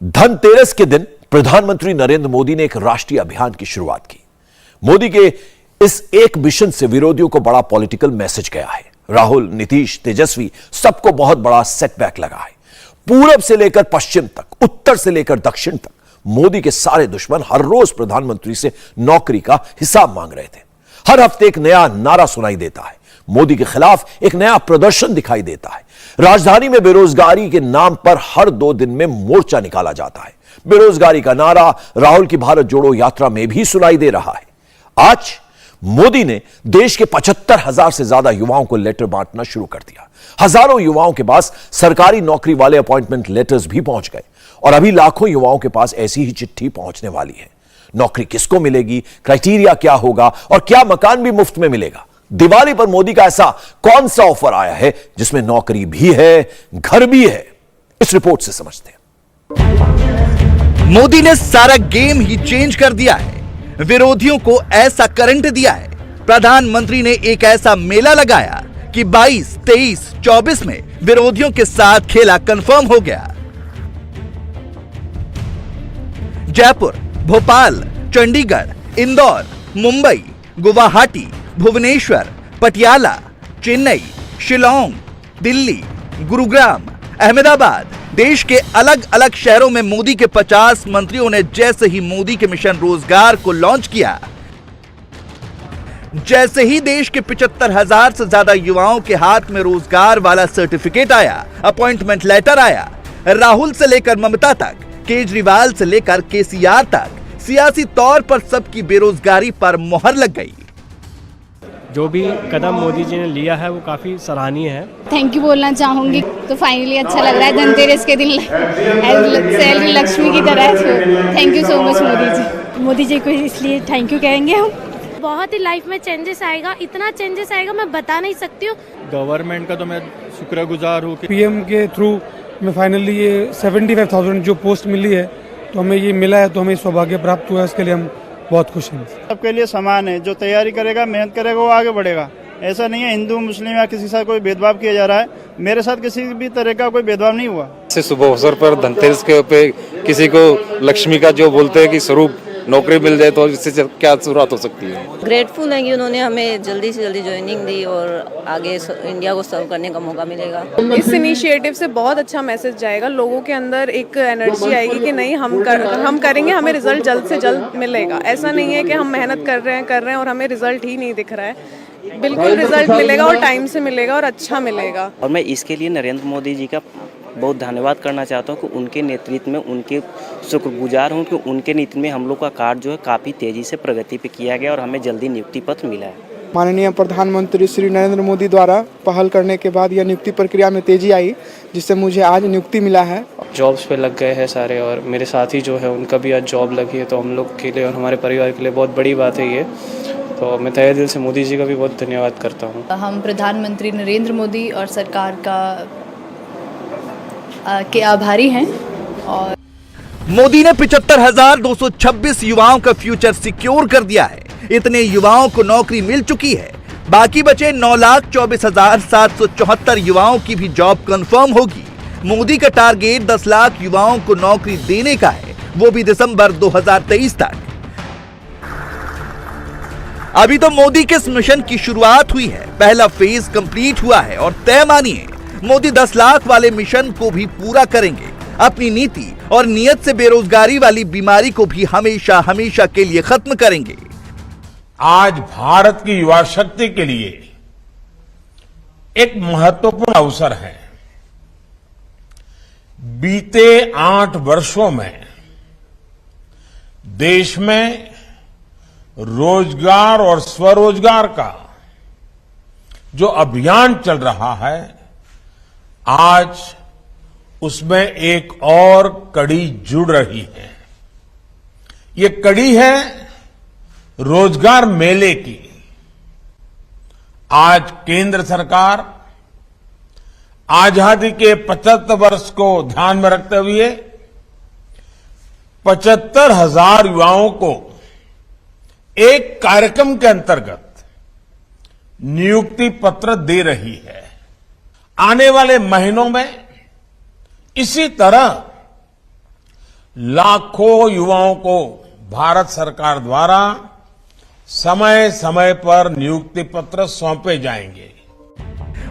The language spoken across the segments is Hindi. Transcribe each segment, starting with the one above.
धनतेरस के दिन प्रधानमंत्री नरेंद्र मोदी ने एक राष्ट्रीय अभियान की शुरुआत की। मोदी के इस एक मिशन से विरोधियों को बड़ा पॉलिटिकल मैसेज गया है। राहुल, नीतीश, तेजस्वी सबको बहुत बड़ा सेटबैक लगा है। पूरब से लेकर पश्चिम तक, उत्तर से लेकर दक्षिण तक मोदी के सारे दुश्मन हर रोज प्रधानमंत्री से नौकरी का हिसाब मांग रहे थे। हर हफ्ते एक नया नारा सुनाई देता है, मोदी के खिलाफ एक नया प्रदर्शन दिखाई देता है। राजधानी में बेरोजगारी के नाम पर हर 2 दिन में मोर्चा निकाला जाता है। बेरोजगारी का नारा राहुल की भारत जोड़ो यात्रा में भी सुनाई दे रहा है। आज मोदी ने देश के 75,000 से ज्यादा युवाओं को लेटर बांटना शुरू कर दिया। हजारों युवाओं के पास सरकारी नौकरी वाले अपॉइंटमेंट लेटर्स भी पहुंच गए और अभी लाखों युवाओं के पास ऐसी ही चिट्ठी पहुंचने वाली है। नौकरी किसको मिलेगी, क्राइटेरिया क्या होगा और क्या मकान भी मुफ्त में मिलेगा? दिवाली पर मोदी का ऐसा कौन सा ऑफर आया है जिसमें नौकरी भी है, घर भी है? इस रिपोर्ट से समझते हैं। मोदी ने सारा गेम ही चेंज कर दिया है। विरोधियों को ऐसा करंट दिया है। प्रधानमंत्री ने एक ऐसा मेला लगाया कि 22, 23, 24 में विरोधियों के साथ खेला कंफर्म हो गया। जयपुर, भोपाल, चंडीगढ़, इंदौर, मुंबई, गुवाहाटी, भुवनेश्वर, पटियाला, चेन्नई, शिलोंग, दिल्ली, गुरुग्राम, अहमदाबाद, देश के अलग अलग शहरों में मोदी के 50 मंत्रियों ने जैसे ही मोदी के मिशन रोजगार को लॉन्च किया, जैसे ही देश के 75,000 से ज्यादा युवाओं के हाथ में रोजगार वाला सर्टिफिकेट आया, अपॉइंटमेंट लेटर आया, राहुल से लेकर ममता तक, केजरीवाल से लेकर केसीआर तक, सियासी तौर पर सबकी बेरोजगारी पर मोहर लग गई। जो भी कदम मोदी जी ने लिया है वो काफ़ी सराहनीय है। थैंक यू बोलना चाहूँगी। तो फाइनली अच्छा लग रहा है धनतेरस के दिन लक्ष्मी की तरह। Thank you so much Modi ji. Modi ji को इसलिए थैंक यू कहेंगे हम। बहुत ही लाइफ में चेंजेस आएगा, इतना चेंजेस आएगा मैं बता नहीं सकती हूँ। गवर्नमेंट का तो मैं शुक्रगुजार हूँ कि पीएम के थ्रू में फाइनली ये 75,000 जो पोस्ट मिली है तो हमें ये मिला है, तो हमें सौभाग्य प्राप्त हुआ है। इसके लिए हम बहुत खुश हैं। सबके लिए समान है। जो तैयारी करेगा, मेहनत करेगा, वो आगे बढ़ेगा। ऐसा नहीं है हिंदू मुस्लिम या किसी के साथ कोई भेदभाव किया जा रहा है। मेरे साथ किसी भी तरह का कोई भेदभाव नहीं हुआ। शुभ अवसर पर धनतेरस के पे किसी को लक्ष्मी का जो बोलते हैं कि स्वरूप नौकरी मिल जाए तो इससे क्या शुरुआत हो सकती है। ग्रेटफुल है कि उन्होंने हमें जल्दी से जल्दी ज्वाइनिंग दी और आगे इंडिया को सर्व करने का मौका मिलेगा। इस इनिशिएटिव से बहुत अच्छा मैसेज जाएगा। लोगों के अंदर एक एनर्जी आएगी कि नहीं हम करेंगे, हमें रिजल्ट जल्द से जल्द मिलेगा। ऐसा नहीं है कि हम मेहनत कर रहे हैं और हमें रिजल्ट ही नहीं दिख रहा है। बिल्कुल रिजल्ट मिलेगा और टाइम से मिलेगा और अच्छा मिलेगा। और मैं इसके लिए नरेंद्र मोदी जी का बहुत धन्यवाद करना चाहता हूँ कि उनके नेतृत्व में उनके शुक्रगुजार हूँ कि उनके नेतृत्व में हम लोग का कार्य जो है काफ़ी तेज़ी से प्रगति पे किया गया और हमें जल्दी नियुक्ति पत्र मिला है। माननीय प्रधानमंत्री श्री नरेंद्र मोदी द्वारा पहल करने के बाद यह नियुक्ति प्रक्रिया में तेजी आई, जिससे मुझे आज नियुक्ति मिला है। जॉब्स पे लग गए हैं सारे और मेरे साथी जो है उनका भी आज जॉब लगी है, तो हम लोग के लिए और हमारे परिवार के लिए बहुत बड़ी बात है ये। तो मैं तहे दिल से मोदी जी का भी बहुत धन्यवाद करता हूँ। हम प्रधानमंत्री नरेंद्र मोदी और सरकार के आभारी हैं। और मोदी ने 75,226 युवाओं का फ्यूचर सिक्योर कर दिया है। इतने युवाओं को नौकरी मिल चुकी है। बाकी बचे 9,24,774 युवाओं की भी जॉब कंफर्म होगी। मोदी का टारगेट 10 लाख युवाओं को नौकरी देने का है, वो भी दिसंबर 2023 तक। अभी तो मोदी के इस मिशन की शुरुआत हुई है। पहला फेज कंप्लीट हुआ है और तय मानिए मोदी 10 लाख वाले मिशन को भी पूरा करेंगे। अपनी नीति और नियत से बेरोजगारी वाली बीमारी को भी हमेशा हमेशा के लिए खत्म करेंगे। आज भारत की युवा शक्ति के लिए एक महत्वपूर्ण अवसर है। बीते 8 वर्षों में देश में रोजगार और स्वरोजगार का जो अभियान चल रहा है, आज उसमें एक और कड़ी जुड़ रही है। ये कड़ी है रोजगार मेले की। आज केंद्र सरकार आजादी के 75 वर्ष को ध्यान में रखते हुए 75,000 युवाओं को एक कार्यक्रम के अंतर्गत नियुक्ति पत्र दे रही है। आने वाले महीनों में इसी तरह लाखों युवाओं को भारत सरकार द्वारा समय समय पर नियुक्ति पत्र सौंपे जाएंगे।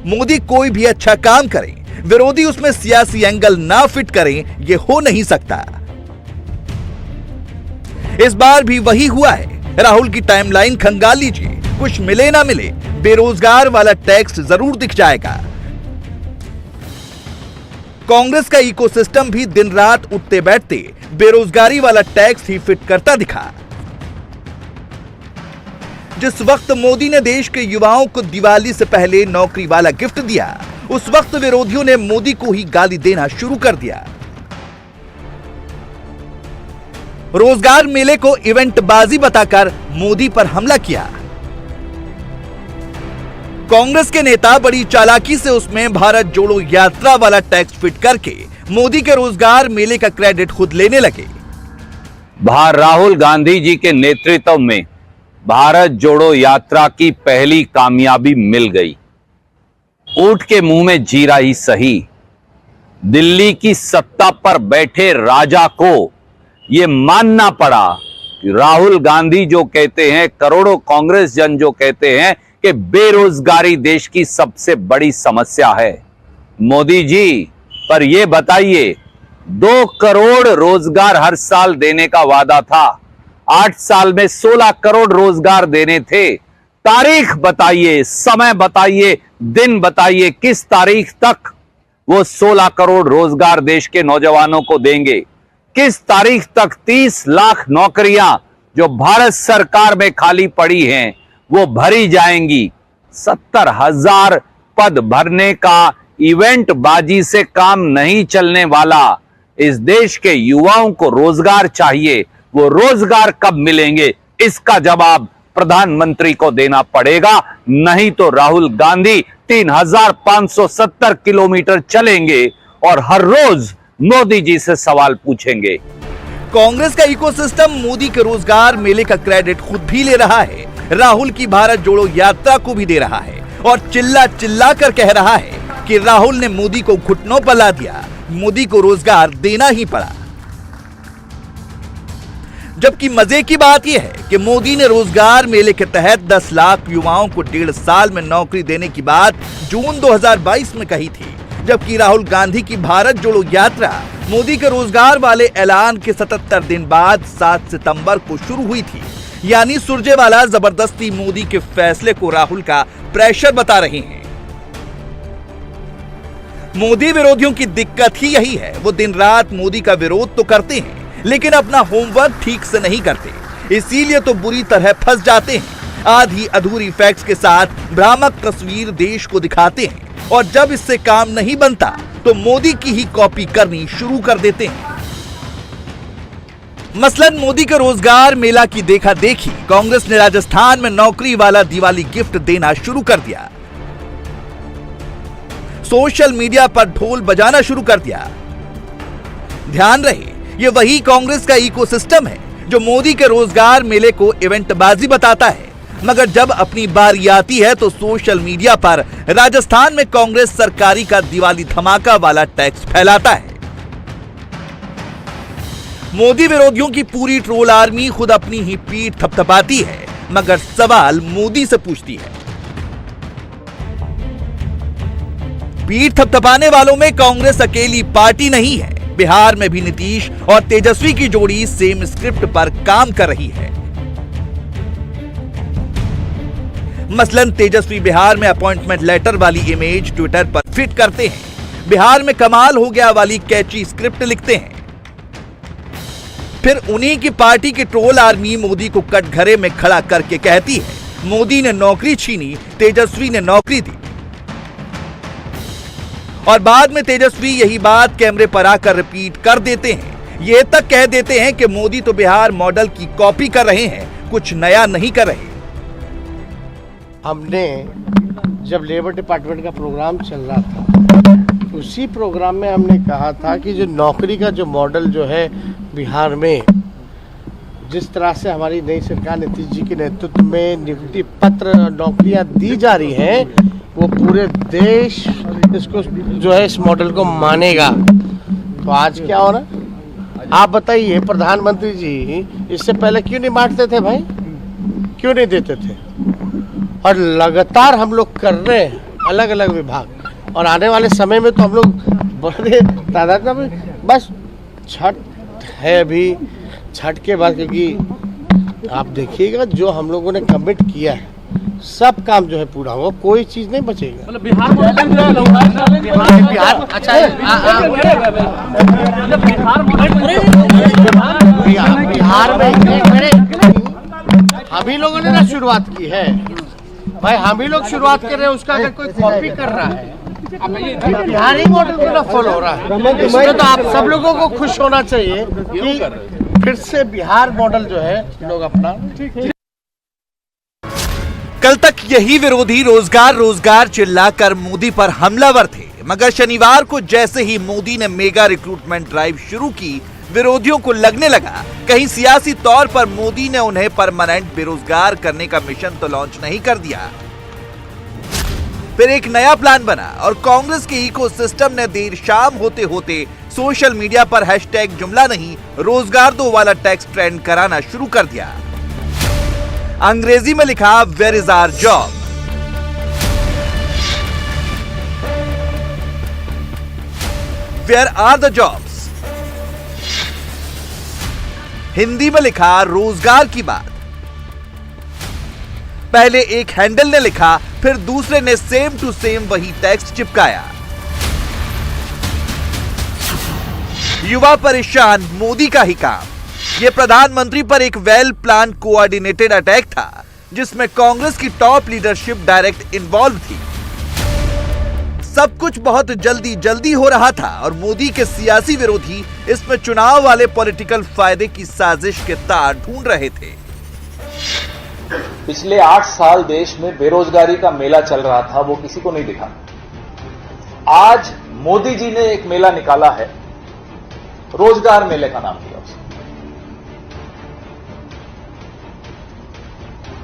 मोदी कोई भी अच्छा काम करें, विरोधी उसमें सियासी एंगल ना फिट करें, ये हो नहीं सकता। इस बार भी वही हुआ है। राहुल की टाइमलाइन खंगाल लीजिए, कुछ मिले ना मिले बेरोजगार वाला टैक्स जरूर दिख जाएगा। कांग्रेस का इकोसिस्टम भी दिन रात उठते बैठते बेरोजगारी वाला टैक्स ही फिट करता दिखा। जिस वक्त मोदी ने देश के युवाओं को दिवाली से पहले नौकरी वाला गिफ्ट दिया, उस वक्त विरोधियों ने मोदी को ही गाली देना शुरू कर दिया। रोजगार मेले को इवेंटबाजी बताकर मोदी पर हमला किया। कांग्रेस के नेता बड़ी चालाकी से उसमें भारत जोड़ो यात्रा वाला टैक्स फिट करके मोदी के रोजगार मेले का क्रेडिट खुद लेने लगे। राहुल गांधी जी के नेतृत्व में भारत जोड़ो यात्रा की पहली कामयाबी मिल गई। ऊंट के मुंह में जीरा ही सही। दिल्ली की सत्ता पर बैठे राजा को यह मानना पड़ा कि राहुल गांधी जो कहते हैं, करोड़ों कांग्रेस जन जो कहते हैं कि बेरोजगारी देश की सबसे बड़ी समस्या है। मोदी जी, पर यह बताइए, 2 करोड़ रोजगार हर साल देने का वादा था। 8 साल में 16 करोड़ रोजगार देने थे। तारीख बताइए, समय बताइए, दिन बताइए, किस तारीख तक वो 16 करोड़ रोजगार देश के नौजवानों को देंगे? किस तारीख तक 30 लाख नौकरियां जो भारत सरकार में खाली पड़ी हैं वो भरी जाएंगी? 70,000 पद भरने का इवेंट बाजी से काम नहीं चलने वाला। इस देश के युवाओं को रोजगार चाहिए, वो रोजगार कब मिलेंगे? इसका जवाब प्रधानमंत्री को देना पड़ेगा, नहीं तो राहुल गांधी 3,570 किलोमीटर चलेंगे और हर रोज मोदी जी से सवाल पूछेंगे। कांग्रेस का इकोसिस्टम मोदी के रोजगार मेले का क्रेडिट खुद भी ले रहा है, राहुल की भारत जोड़ो यात्रा को भी दे रहा है और चिल्ला चिल्ला कर कह रहा है कि राहुल ने मोदी को घुटनों पर ला दिया, मोदी को रोजगार देना ही पड़ा। जबकि मजे की बात यह है कि मोदी ने रोजगार मेले के तहत 10 लाख युवाओं को 1.5 साल में नौकरी देने की बात जून 2022 में कही थी, जबकि राहुल गांधी की भारत जोड़ो यात्रा मोदी के रोजगार वाले ऐलान के 77 दिन बाद 7 सितंबर को शुरू हुई थी। यानी सुरजेवाला जबरदस्ती मोदी के फैसले को राहुल का प्रेशर बता रहे हैं। मोदी विरोधियों की दिक्कत ही यही है, वो दिन रात मोदी का विरोध तो करते हैं लेकिन अपना होमवर्क ठीक से नहीं करते, इसीलिए तो बुरी तरह फंस जाते हैं। आधी अधूरी फैक्ट्स के साथ भ्रामक तस्वीर देश को दिखाते हैं और जब इससे काम नहीं बनता तो मोदी की ही कॉपी करनी शुरू कर देते हैं। मसलन मोदी के रोजगार मेला की देखा देखी कांग्रेस ने राजस्थान में नौकरी वाला दिवाली गिफ्ट देना शुरू कर दिया। सोशल मीडिया पर ढोल बजाना शुरू कर दिया। ध्यान रहे, ये वही कांग्रेस का इकोसिस्टम है जो मोदी के रोजगार मेले को इवेंटबाजी बताता है, मगर जब अपनी बारी आती है तो सोशल मीडिया पर राजस्थान में कांग्रेस सरकारी का दिवाली धमाका वाला टैक्स फैलाता है। मोदी विरोधियों की पूरी ट्रोल आर्मी खुद अपनी ही पीठ थपथपाती है, मगर सवाल मोदी से पूछती है। पीठ थपथपाने वालों में कांग्रेस अकेली पार्टी नहीं है। बिहार में भी नीतीश और तेजस्वी की जोड़ी सेम स्क्रिप्ट पर काम कर रही है। मसलन तेजस्वी बिहार में अपॉइंटमेंट लेटर वाली इमेज ट्विटर पर फिट करते हैं, बिहार में कमाल हो गया वाली कैची स्क्रिप्ट लिखते हैं। फिर उन्हीं की पार्टी की ट्रोल आर्मी मोदी को कटघरे में खड़ा करके कहती है मोदी ने नौकरी छीनी, तेजस्वी ने नौकरी दी। और बाद में तेजस्वी यही बात कैमरे पर आकर रिपीट कर देते हैं। ये तक कह देते हैं कि मोदी तो बिहार मॉडल की कॉपी कर रहे हैं, कुछ नया नहीं कर रहे। हमने जब लेबर डिपार्टमेंट का प्रोग्राम चल रहा था, उसी प्रोग्राम में हमने कहा था कि जो नौकरी का जो मॉडल जो है बिहार में, जिस तरह से हमारी नई सरकार नीतीश जी के नेतृत्व में नियुक्ति पत्र नौकरियां दी जा रही हैं, वो पूरे देश इसको जो है इस मॉडल को मानेगा। तो आज क्या हो रहा है, आप बताइए प्रधानमंत्री जी इससे पहले क्यों नहीं बांटते थे भाई, क्यों नहीं देते थे? और लगातार हम लोग कर रहे हैं अलग अलग विभाग, और आने वाले समय में तो हम लोग बड़े तादाद में, बस छठ है अभी, छठ के बाद क्योंकि आप देखिएगा जो हम लोगों ने कमिट किया है सब काम जो है पूरा होगा, कोई चीज नहीं बचेगा। मतलब बिहार अच्छा बिहार में हम ही लोगों ने ना शुरुआत की है भाई, हम ही लोग शुरुआत कर रहे हैं, उसका अगर कोई कॉपी कर रहा है बिहारी मॉडल को ना फॉलो हो रहा है, इसमें तो आप सब लोगों को खुश होना चाहिए कि फिर से बिहार मॉडल जो है लोग अपना। कल तक यही विरोधी रोजगार रोजगार चिल्लाकर मोदी पर हमलावर थे, मगर शनिवार को जैसे ही मोदी ने मेगा रिक्रूटमेंट ड्राइव शुरू की, विरोधियों को लगने लगा कहीं सियासी तौर पर मोदी ने उन्हें परमानेंट बेरोजगार करने का मिशन तो लॉन्च नहीं कर दिया। फिर एक नया प्लान बना और कांग्रेस के इकोसिस्टम ने देर शाम होते होते सोशल मीडिया पर हैशटैग जुमला नहीं रोजगार दो वाला टेक्स्ट ट्रेंड कराना शुरू कर दिया। अंग्रेजी में लिखा where is our job, where are the jobs. Hindi में लिखा रोजगार की बात। पहले एक हैंडल ने लिखा, फिर दूसरे ने सेम टू सेम वही टेक्स्ट चिपकाया। युवा परेशान, मोदी का ही काम। यह प्रधानमंत्री पर एक वेल प्लान कोऑर्डिनेटेड अटैक था, जिसमें कांग्रेस की टॉप लीडरशिप डायरेक्ट इन्वॉल्व थी। सब कुछ बहुत जल्दी जल्दी हो रहा था और मोदी के सियासी विरोधी इसमें चुनाव वाले पॉलिटिकल फायदे की साजिश के तार ढूंढ रहे थे। पिछले 8 साल देश में बेरोजगारी का मेला चल रहा था, वो किसी को नहीं दिखा। आज मोदी जी ने एक मेला निकाला है, रोजगार मेले का नाम दिया उसे।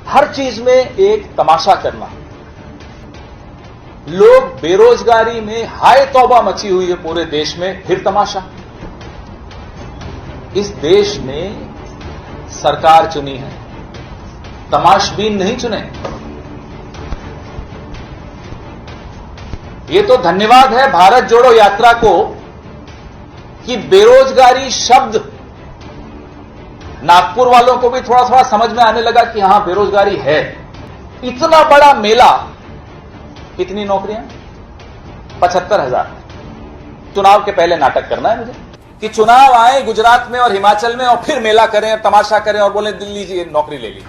हर चीज में एक तमाशा करना। लोग बेरोजगारी में हाय तौबा मची हुई है पूरे देश में, फिर तमाशा। इस देश ने सरकार चुनी है, तमाशबीन नहीं चुने। ये तो धन्यवाद है भारत जोड़ो यात्रा को कि बेरोजगारी शब्द नागपुर वालों को भी थोड़ा थोड़ा समझ में आने लगा कि हां बेरोजगारी है। इतना बड़ा मेला, कितनी नौकरियां? 75,000। चुनाव के पहले नाटक करना है मुझे कि चुनाव आए गुजरात में और हिमाचल में और फिर मेला करें और तमाशा करें और बोले दिल्ली जी नौकरी ले ली।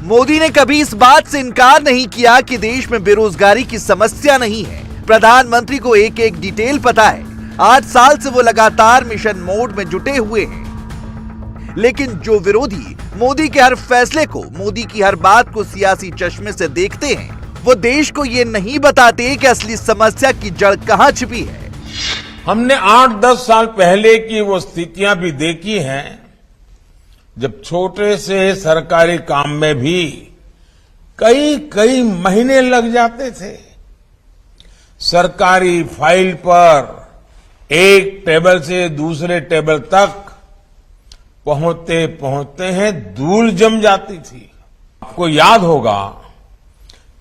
मोदी ने कभी इस बात से इनकार नहीं किया कि देश में बेरोजगारी की समस्या नहीं है। प्रधानमंत्री को एक एक डिटेल पता है। 8 साल से वो लगातार मिशन मोड में जुटे हुए हैं। लेकिन जो विरोधी मोदी के हर फैसले को, मोदी की हर बात को सियासी चश्मे से देखते हैं, वो देश को ये नहीं बताते कि असली समस्या की जड़ कहां छिपी है। हमने 8-10 साल पहले की वो स्थितियां भी देखी हैं, जब छोटे से सरकारी काम में भी कई महीने लग जाते थे। सरकारी फाइल पर एक टेबल से दूसरे टेबल तक पहुंचते पहुंचते हैं धूल जम जाती थी। आपको याद होगा,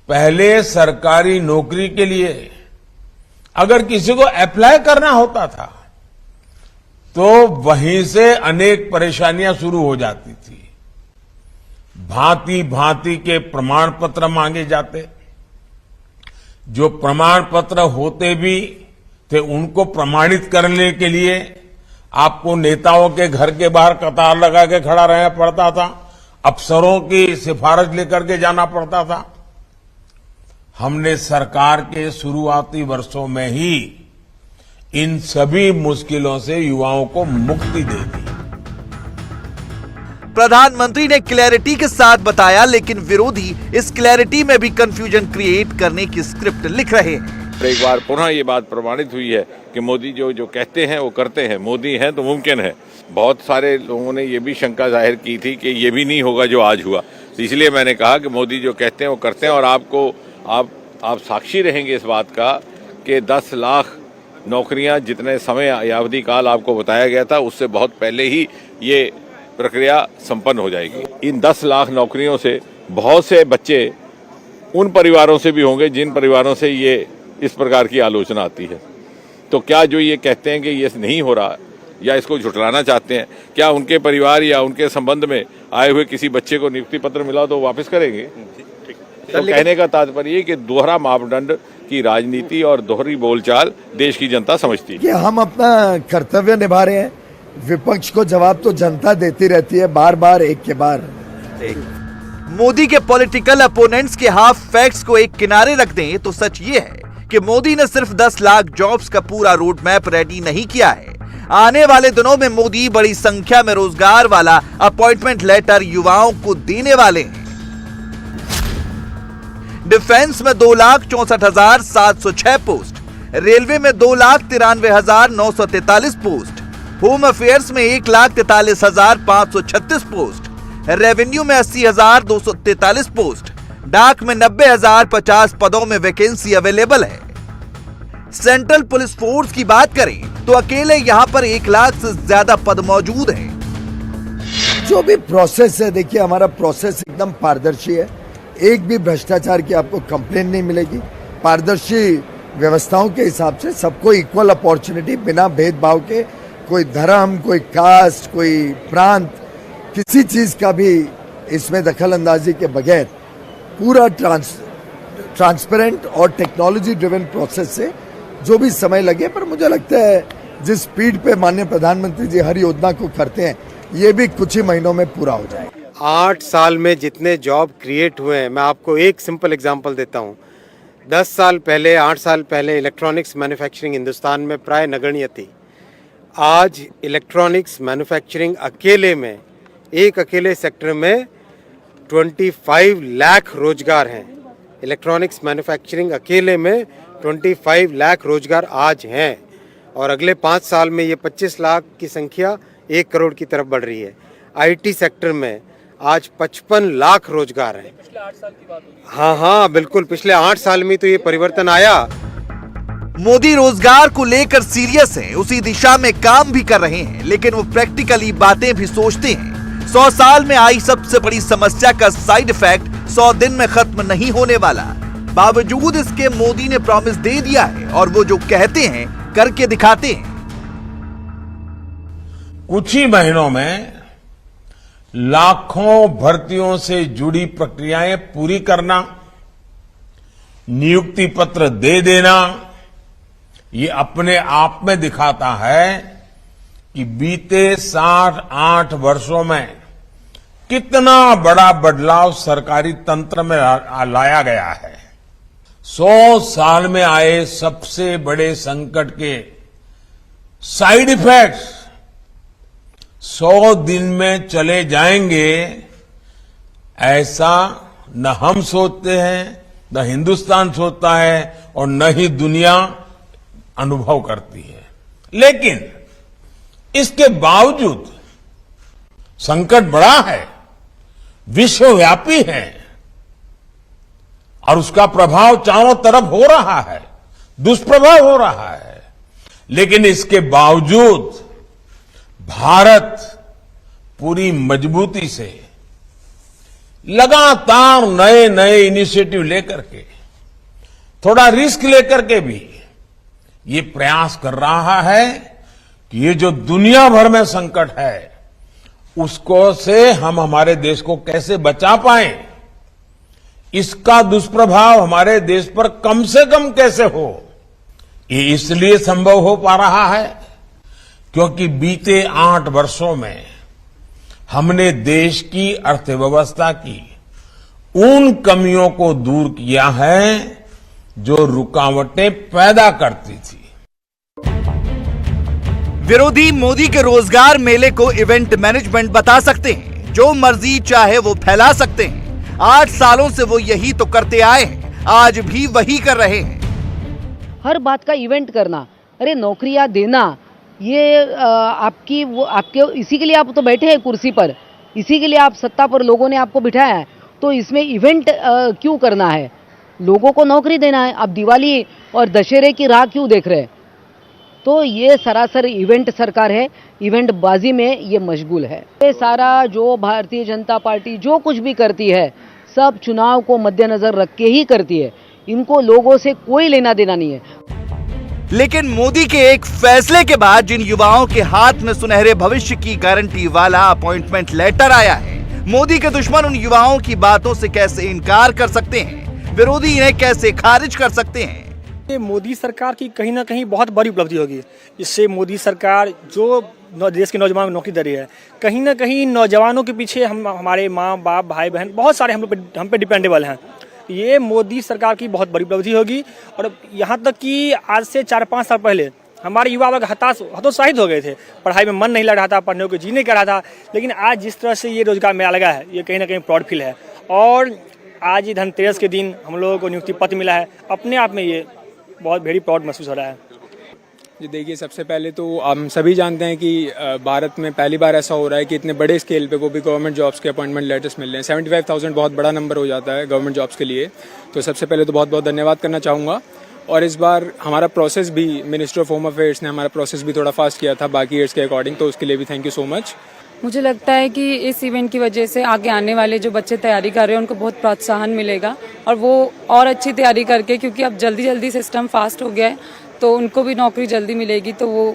पहले सरकारी नौकरी के लिए अगर किसी को अप्लाई करना होता था तो वहीं से अनेक परेशानियां शुरू हो जाती थी। भांति भांति के प्रमाण पत्र मांगे जाते। जो प्रमाण पत्र होते भी थे उनको प्रमाणित करने के लिए आपको नेताओं के घर के बाहर कतार लगा के खड़ा रहना पड़ता था, अफसरों की सिफारिश लेकर के जाना पड़ता था। हमने सरकार के शुरुआती वर्षों में ही इन सभी मुश्किलों से युवाओं को मुक्ति दे दी। प्रधानमंत्री ने क्लैरिटी के साथ बताया, लेकिन विरोधी इस क्लैरिटी में भी कंफ्यूजन क्रिएट करने की स्क्रिप्ट लिख रहे हैं। एक बार पुनः ये बात प्रमाणित हुई है कि मोदी जो कहते हैं वो करते हैं। मोदी हैं तो मुमकिन है। बहुत सारे लोगों ने ये भी शंका जाहिर की थी कि ये भी नहीं होगा जो आज हुआ, तो इसलिए मैंने कहा कि मोदी जो कहते हैं वो करते हैं। और आप साक्षी रहेंगे इस बात का कि 10 लाख नौकरियां जितने समय अवधि काल आपको बताया गया था उससे बहुत पहले ही ये प्रक्रिया संपन्न हो जाएगी। इन 10 लाख नौकरियों से बहुत से बच्चे उन परिवारों से भी होंगे जिन परिवारों से ये इस प्रकार की आलोचना आती है। तो क्या जो ये कहते हैं कि ये नहीं हो रहा या इसको झुठलाना चाहते हैं, क्या उनके परिवार या उनके संबंध में आए हुए किसी बच्चे को नियुक्ति पत्र मिला तो वापस करेंगे? तो कहने का तात्पर्य ये कि दोहरा मापदंड की राजनीति और दोहरी बोलचाल देश की जनता समझती है कि हम अपना कर्तव्य निभा रहे हैं। विपक्ष को जवाब तो जनता देती रहती है, बार बार एक के बाद एक। मोदी के पॉलिटिकल अपोनेंट्स के हाफ फैक्ट्स को एक किनारे रख दें तो सच ये है कि मोदी ने सिर्फ 10 लाख जॉब्स का पूरा रोड मैप रेडी नहीं किया है। आने वाले दिनों में मोदी बड़ी संख्या में रोजगार वाला अपॉइंटमेंट लेटर युवाओं को देने वाले हैं। डिफेंस में 2,64,706 पोस्ट, रेलवे में 2,93,943 पोस्ट, होम अफेयर्स में 1,43,536 पोस्ट, रेवेन्यू में 80,243 पोस्ट, डाक में 90,050 पदों में वैकेंसी अवेलेबल है। सेंट्रल पुलिस फोर्स की बात करें तो अकेले यहां पर 1 लाख से ज्यादा पद मौजूद हैं। जो भी प्रोसेस है, देखिए हमारा प्रोसेस एकदम पारदर्शी है, एक भी भ्रष्टाचार की आपको कंप्लेन नहीं मिलेगी। पारदर्शी व्यवस्थाओं के हिसाब से सबको इक्वल अपॉर्चुनिटी, बिना भेदभाव के, कोई धर्म, कोई कास्ट, कोई प्रांत, किसी चीज का भी इसमें दखल अंदाजी के बगैर पूरा ट्रांसपेरेंट और टेक्नोलॉजी ड्रिवन प्रोसेस से जो भी समय लगे, पर मुझे लगता है जिस स्पीड पे माननीय प्रधानमंत्री जी हर योजना को करते हैं ये भी कुछ ही महीनों में पूरा हो जाएगा। 8 साल में जितने जॉब क्रिएट हुए हैं, मैं आपको एक सिंपल एग्जांपल देता हूं। 10 साल पहले, 8 साल पहले इलेक्ट्रॉनिक्स मैन्युफैक्चरिंग हिंदुस्तान में प्राय नगण्य थी। आज इलेक्ट्रॉनिक्स मैन्युफैक्चरिंग अकेले में, एक अकेले सेक्टर में 25 लाख रोजगार हैं। इलेक्ट्रॉनिक्स मैन्युफैक्चरिंग अकेले में 25 लाख रोजगार आज हैं और अगले 5 साल में ये 25 लाख की संख्या 1 करोड़ की तरफ बढ़ रही है। आईटी सेक्टर में आज 55 लाख रोजगार हैं। पिछले 8 साल की बात होगी। हाँ, बिल्कुल पिछले 8 साल में तो ये परिवर्तन आया। मोदी रोजगार को लेकर सीरियस हैं, उसी दिशा में काम भी कर रहे हैं, लेकिन वो प्रैक्टिकली बातें भी सोचते हैं। 100 साल में आई सबसे बड़ी समस्या का साइड इफेक्ट 100 दिन में खत्म नहीं होने वाला। बावजूद इसके मोदी ने प्रॉमिस दे दिया है और वो जो कहते हैं करके दिखाते हैं। कुछ ही महीनों में लाखों भर्तियों से जुड़ी प्रक्रियाएं पूरी करना, नियुक्ति पत्र दे देना, ये अपने आप में दिखाता है कि बीते 7-8 वर्षों में कितना बड़ा बदलाव सरकारी तंत्र में लाया गया है। 100 साल में आए सबसे बड़े संकट के साइड इफेक्ट्स 100 दिन में चले जाएंगे, ऐसा न हम सोचते हैं, न हिंदुस्तान सोचता है और न ही दुनिया अनुभव करती है। लेकिन इसके बावजूद संकट बड़ा है, विश्वव्यापी है और उसका प्रभाव चारों तरफ हो रहा है, दुष्प्रभाव हो रहा है। लेकिन इसके बावजूद भारत पूरी मजबूती से लगातार नए नए इनिशिएटिव लेकर के, थोड़ा रिस्क लेकर के भी ये प्रयास कर रहा है कि ये जो दुनिया भर में संकट है उसको से हम हमारे देश को कैसे बचा पाएं, इसका दुष्प्रभाव हमारे देश पर कम से कम कैसे हो। ये इसलिए संभव हो पा रहा है क्योंकि बीते 8 वर्षों में हमने देश की अर्थव्यवस्था की उन कमियों को दूर किया है जो रुकावटें पैदा करती थी। विरोधी मोदी के रोजगार मेले को इवेंट मैनेजमेंट बता सकते हैं, जो मर्जी चाहे वो फैला सकते हैं। 8 सालों से वो यही तो करते आए हैं, आज भी वही कर रहे हैं। हर बात का इवेंट करना, अरे नौकरियां देना, ये आपके इसी के लिए आप तो बैठे हैं कुर्सी पर, इसी के लिए आप सत्ता पर लोगों ने आपको बिठाया है, तो इसमें इवेंट क्यों करना है? लोगों को नौकरी देना है। अब दिवाली और दशहरे की राह क्यों देख रहे हैं? तो ये सरासर इवेंट सरकार है, इवेंट बाजी में ये मशगूल है। ये सारा जो भारतीय जनता पार्टी जो कुछ भी करती है सब चुनाव को मद्देनजर रख के ही करती है, इनको लोगों से कोई लेना देना नहीं है। लेकिन मोदी के एक फैसले के बाद जिन युवाओं के हाथ में सुनहरे भविष्य की गारंटी वाला अपॉइंटमेंट लेटर आया है, मोदी के दुश्मन उन युवाओं की बातों से कैसे इनकार कर सकते हैं, विरोधी इन्हें कैसे खारिज कर सकते हैं। ये मोदी सरकार की कहीं ना कहीं बहुत बड़ी उपलब्धि होगी। इससे मोदी सरकार जो देश के नौजवानों को नौकरी दे रही है, कहीं ना कहीं नौजवानों के पीछे हमारे माँ बाप भाई बहन बहुत सारे हम पे डिपेंडेबल हैं। ये मोदी सरकार की बहुत बड़ी उपलब्धि होगी। और यहाँ तक कि आज से 4-5 साल पहले हमारे युवा वर्ग हतोत्साहित हो गए थे, पढ़ाई में मन नहीं लग रहा था, पढ़ने को जी नहीं कर रहा था। लेकिन आज जिस तरह से ये रोजगार मेला लगा है, ये कहीं ना कहीं प्राउड फील है। और आज ही धनतेरस के दिन हम लोगों को नियुक्ति पत्र मिला है, अपने आप में ये बहुत वेरी प्राउड महसूस हो रहा है। जी देखिए, सबसे पहले तो हम सभी जानते हैं कि भारत में पहली बार ऐसा हो रहा है कि इतने बड़े स्केल पे वो भी गवर्नमेंट जॉब्स के अपॉइंटमेंट लेटर्स मिल रहे हैं। 75,000 बहुत बड़ा नंबर हो जाता है गवर्नमेंट जॉब्स के लिए। तो सबसे पहले तो बहुत बहुत धन्यवाद करना चाहूँगा। और इस बार हमारा प्रोसेस भी, मिनिस्ट्री ऑफ होम अफेयर्स ने हमारा प्रोसेस भी थोड़ा फास्ट किया था बाकी ईयर्स के अकॉर्डिंग, तो उसके लिए भी थैंक यू सो मच। मुझे लगता है कि इस इवेंट की वजह से आगे आने वाले जो बच्चे तैयारी कर रहे हैं उनको बहुत प्रोत्साहन मिलेगा और वो और अच्छी तैयारी करके, क्योंकि अब जल्दी सिस्टम फास्ट हो गया है तो उनको भी नौकरी जल्दी मिलेगी, तो वो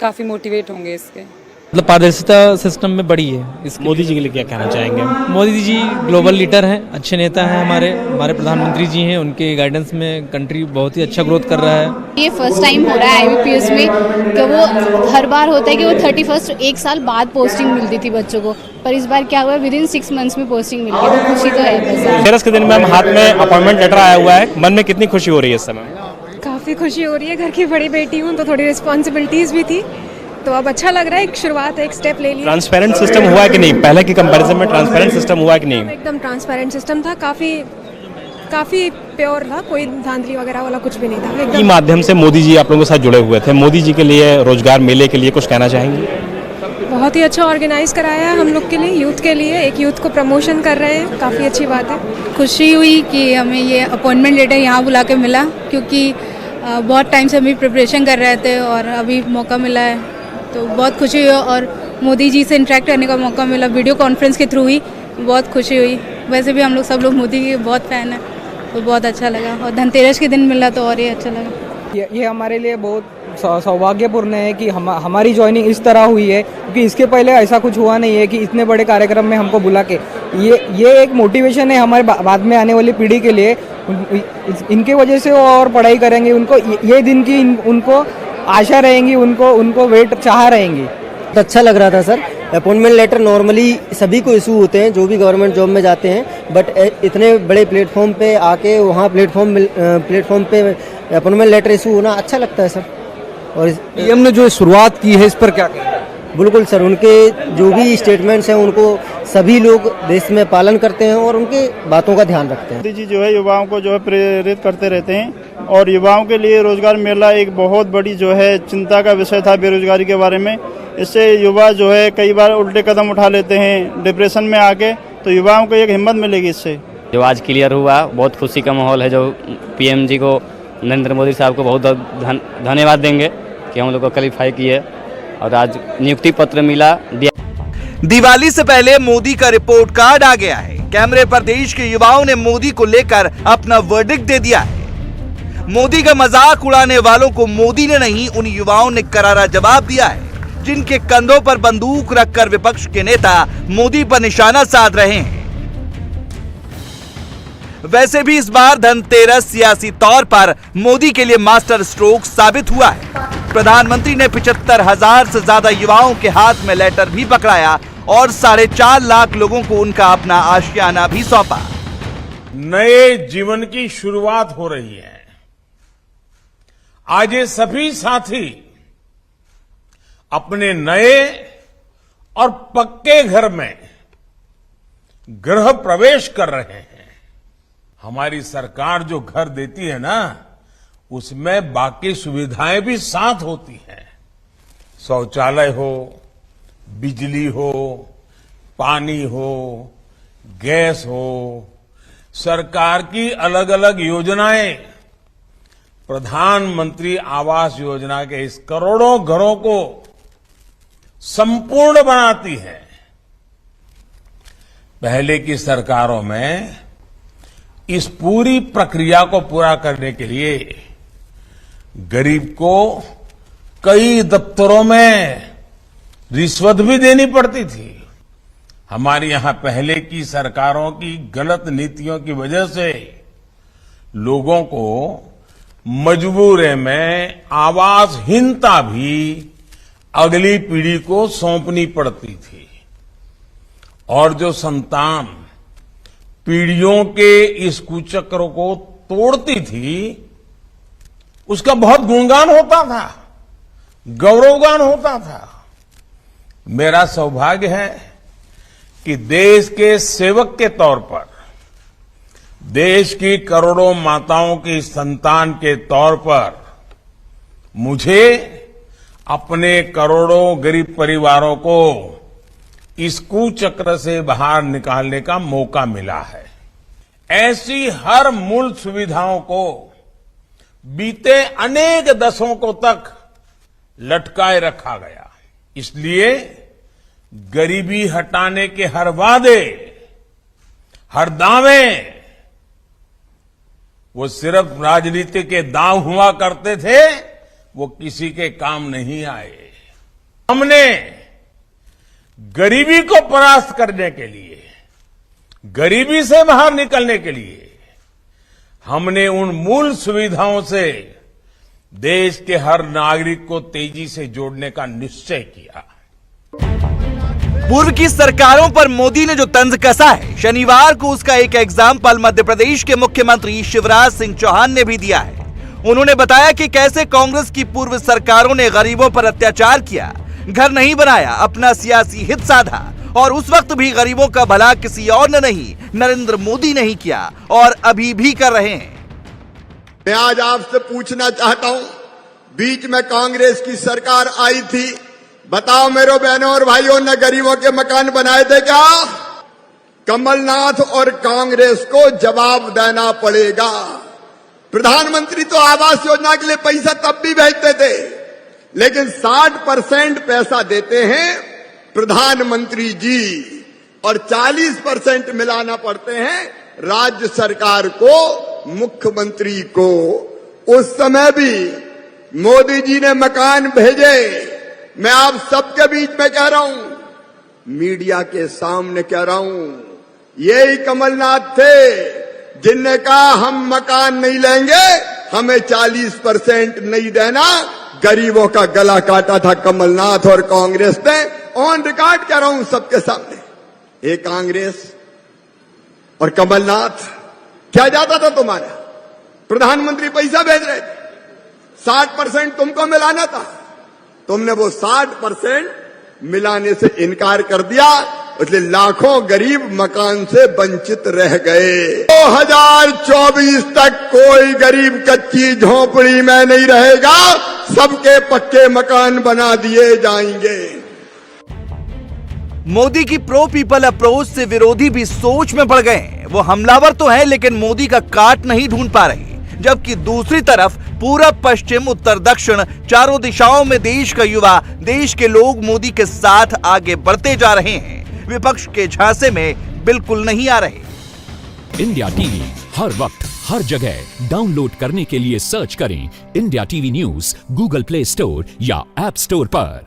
काफ़ी मोटिवेट होंगे इसके। मतलब पारदर्शिता सिस्टम में बड़ी है। इस मोदी जी के लिए क्या कहना चाहेंगे? मोदी जी ग्लोबल लीडर हैं, अच्छे नेता हैं, हमारे प्रधानमंत्री जी हैं, उनके गाइडेंस में कंट्री बहुत ही अच्छा ग्रोथ कर रहा है। ये फर्स्ट टाइम हो रहा है IBPS में कि वो हर बार होता है कि वो 31 एक साल बाद पोस्टिंग मिलती थी बच्चों को, पर इस बार क्या हुआ, विदिन 6 मंथ्स में पोस्टिंग मिली है, तो खुशी तो है। धनतेरस के दिन में हम हाथ में अपॉइंटमेंट लेटर आया हुआ है, मन में कितनी खुशी हो रही है इस समय? काफ़ी खुशी हो रही है, घर की बड़ी बेटी हूँ तो थोड़ी रिस्पॉन्सिबिलिटीज़ भी थी, तो अब अच्छा लग रहा है, एक शुरुआत है, एक स्टेप ले लिया। ट्रांसपेरेंट सिस्टम हुआ है कि नहीं? पहले की कंपैरिजन में ट्रांसपेरेंट सिस्टम हुआ है कि नहीं? एकदम ट्रांसपेरेंट सिस्टम था, काफ़ी प्योर था, कोई धांधली वगैरह वाला कुछ भी नहीं था एकदम। की माध्यम से मोदी जी आप लोगों के साथ जुड़े हुए थे, मोदी जी के लिए रोजगार मेले के लिए कुछ कहना चाहेंगे? बहुत ही अच्छा ऑर्गेनाइज कराया है हम लोग के लिए, यूथ के लिए, एक यूथ को प्रमोशन कर रहे हैं, काफ़ी अच्छी बात है। खुशी हुई कि हमें ये अपॉइंटमेंट लेटर यहाँ बुला के मिला, क्योंकि बहुत टाइम से हम भी प्रिपरेशन कर रहे थे और अभी मौका मिला है, तो बहुत खुशी हुई। और मोदी जी से इंटरेक्ट करने का मौका मिला वीडियो कॉन्फ्रेंस के थ्रू ही, बहुत खुशी हुई। वैसे भी हम लोग सब लोग मोदी के बहुत फ़ैन हैं, तो बहुत अच्छा लगा। और धनतेरस के दिन मिला तो और ही अच्छा लगा। ये हमारे लिए बहुत सौभाग्यपूर्ण है कि हमारी ज्वाइनिंग इस तरह हुई है, क्योंकि इसके पहले ऐसा कुछ हुआ नहीं है कि इतने बड़े कार्यक्रम में हमको बुला के। ये एक मोटिवेशन है हमारे बाद में आने वाली पीढ़ी के लिए। इनके वजह से वो और पढ़ाई करेंगे, उनको ये दिन की उनको आशा रहेंगी, उनको वेट चाह रहेंगी। तो अच्छा लग रहा था सर। अपॉइंटमेंट लेटर नॉर्मली सभी को इशू होते हैं जो भी गवर्नमेंट जॉब में जाते हैं, बट इतने बड़े प्लेटफॉर्म पे आके वहाँ प्लेटफॉर्म पे अपॉइंटमेंट लेटर इशू होना अच्छा लगता है सर। और पीएम ने जो शुरुआत की है इस पर क्या कहें? बिल्कुल सर, उनके जो भी स्टेटमेंट्स हैं उनको सभी लोग देश में पालन करते हैं और उनके बातों का ध्यान रखते हैं। मोदी जी जो है युवाओं को जो है प्रेरित करते रहते हैं और युवाओं के लिए रोजगार मेला एक बहुत बड़ी जो है चिंता का विषय था बेरोजगारी के बारे में। इससे युवा जो है कई बार उल्टे कदम उठा लेते हैं डिप्रेशन में आके, तो युवाओं को एक हिम्मत मिलेगी इससे। जो आज क्लियर हुआ, बहुत खुशी का माहौल है। जो पीएम जी को, नरेंद्र मोदी साहब को बहुत धन्यवाद देंगे कि हम लोग को क्वालिफाई किए और आज नियुक्ति पत्र मिला। दिवाली से पहले मोदी का रिपोर्ट कार्ड आ गया है। कैमरे पर देश के युवाओं ने मोदी को लेकर अपना वर्डिक्ट दे दिया है। मोदी का मजाक उड़ाने वालों को मोदी ने नहीं, उन युवाओं ने करारा जवाब दिया है जिनके कंधों पर बंदूक रखकर विपक्ष के नेता मोदी पर निशाना साध रहे हैं। वैसे भी इस बार धनतेरस सियासी तौर पर मोदी के लिए मास्टर स्ट्रोक साबित हुआ है। प्रधानमंत्री ने 75,000 से ज्यादा युवाओं के हाथ में लेटर भी पकड़ाया और 4.5 लाख लोगों को उनका अपना आशियाना भी सौंपा। नए जीवन की शुरुआत हो रही है। आज ये सभी साथी अपने नए और पक्के घर में गृह प्रवेश कर रहे हैं। हमारी सरकार जो घर देती है ना, उसमें बाकी सुविधाएं भी साथ होती हैं। शौचालय हो, बिजली हो, पानी हो, गैस हो, सरकार की अलग अलग योजनाएं, प्रधानमंत्री आवास योजना के इस करोड़ों घरों को संपूर्ण बनाती है। पहले की सरकारों में इस पूरी प्रक्रिया को पूरा करने के लिए गरीब को कई दफ्तरों में रिश्वत भी देनी पड़ती थी। हमारे यहां पहले की सरकारों की गलत नीतियों की वजह से लोगों को मजबूरी में आवासहीनता भी अगली पीढ़ी को सौंपनी पड़ती थी और जो संतान पीढ़ियों के इस कुचक्र को तोड़ती थी उसका बहुत गुणगान होता था, गौरवगान होता था। मेरा सौभाग्य है कि देश के सेवक के तौर पर, देश की करोड़ों माताओं की संतान के तौर पर मुझे अपने करोड़ों गरीब परिवारों को इस कुचक्र से बाहर निकालने का मौका मिला है। ऐसी हर मूल सुविधाओं को बीते अनेक दशकों तक लटकाए रखा गया। इसलिए गरीबी हटाने के हर वादे, हर दावे वो सिर्फ राजनीति के दांव हुआ करते थे, वो किसी के काम नहीं आए। हमने गरीबी को परास्त करने के लिए, गरीबी से बाहर निकलने के लिए हमने उन मूल सुविधाओं से देश के हर नागरिक को तेजी से जोड़ने का निश्चय किया। पूर्व की सरकारों पर मोदी ने जो तंज कसा है, शनिवार को उसका एक एग्जाम्पल मध्य प्रदेश के मुख्यमंत्री शिवराज सिंह चौहान ने भी दिया है। उन्होंने बताया कि कैसे कांग्रेस की पूर्व सरकारों ने गरीबों पर अत्याचार किया, घर नहीं बनाया, अपना सियासी हित साधा और उस वक्त भी गरीबों का भला किसी और ने नहीं, नरेंद्र मोदी ने ही किया और अभी भी कर रहे हैं। मैं आज आपसे पूछना चाहता हूं, बीच में कांग्रेस की सरकार आई थी, बताओ मेरे बहनों और भाइयों ने गरीबों के मकान बनाए थे क्या? कमलनाथ और कांग्रेस को जवाब देना पड़ेगा। प्रधानमंत्री तो आवास योजना के लिए पैसा तब भी भेजते थे, लेकिन 60% पैसा देते हैं प्रधानमंत्री जी और 40% मिलाना पड़ते हैं राज्य सरकार को, मुख्यमंत्री को। उस समय भी मोदी जी ने मकान भेजे। मैं आप सबके बीच में कह रहा हूं, मीडिया के सामने कह रहा हूं, यही कमलनाथ थे जिनने कहा हम मकान नहीं लेंगे, हमें 40% नहीं देना। गरीबों का गला काटा था कमलनाथ और कांग्रेस ने। ऑन रिकॉर्ड कह रहा हूं सबके सामने, ये कांग्रेस और कमलनाथ क्या जाता था तुम्हारा? प्रधानमंत्री पैसा भेज रहे थे, 60% तुमको मिलाना था, तुमने वो 60% मिलाने से इनकार कर दिया, इसलिए लाखों गरीब मकान से वंचित रह गए। 2024 तक कोई गरीब कच्ची झोपड़ी में नहीं रहेगा, सबके पक्के मकान बना दिए जाएंगे। मोदी की प्रो पीपल अप्रोच से विरोधी भी सोच में पड़ गए हैं। वो हमलावर तो हैं लेकिन मोदी का काट नहीं ढूंढ पा रहे, जबकि दूसरी तरफ पूरब, पश्चिम, उत्तर, दक्षिण चारों दिशाओं में देश का युवा, देश के लोग मोदी के साथ आगे बढ़ते जा रहे हैं, विपक्ष के झांसे में बिल्कुल नहीं आ रहे। इंडिया टीवी हर वक्त हर जगह डाउनलोड करने के लिए सर्च करें India TV news Google play store या ऐप स्टोर पर।